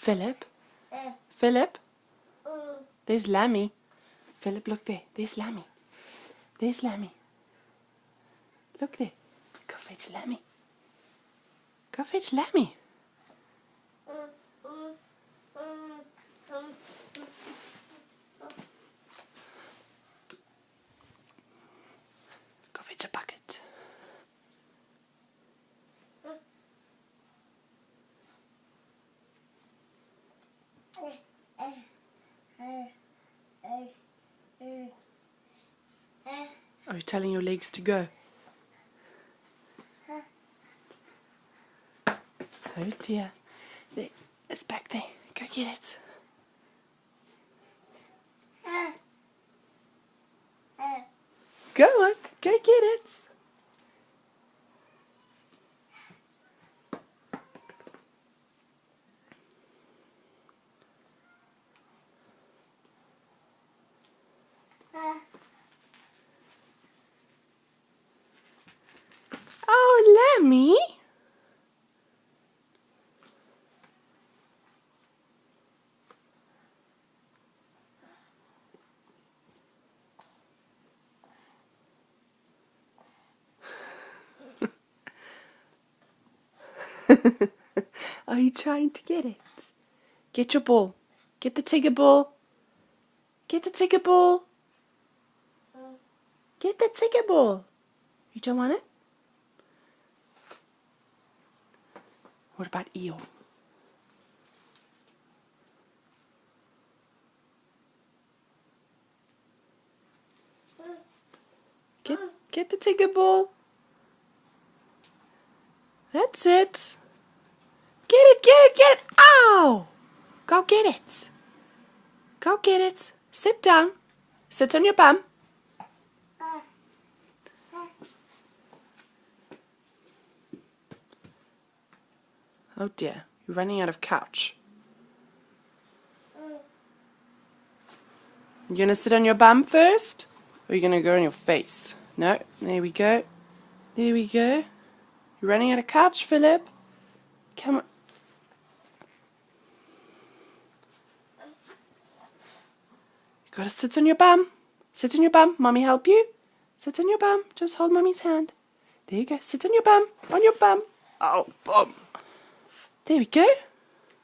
Philip? Philip? There's Lammy. Philip, look there. There's Lammy. There's Lammy. Look there. Go fetch Lammy. Go fetch Lammy. Go fetch a bucket. Are you telling your legs to go? Oh dear. There, it's back there. Go get it. Go on, go get it. Oh, Lammy. Are you trying to get it? Get your ball. Get the Tigger ball. Get the Tigger ball. Get the Tigger ball. You don't want it? What about Eel? Get the Tigger ball. That's it. Get it, get it, get it. Ow! Go get it. Go get it. Sit down. Sit on your bum. Oh dear, you're running out of couch. You gonna sit on your bum first? Or are you gonna go on your face? No, there we go. There we go. You're running out of couch, Philip. Come on. You gotta sit on your bum. Sit on your bum. Mommy help you? Sit on your bum. Just hold Mommy's hand. There you go. Sit on your bum. On your bum. Oh, bum. There we go.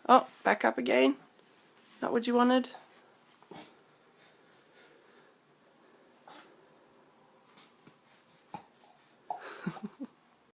Oh, back up again. Not what you wanted.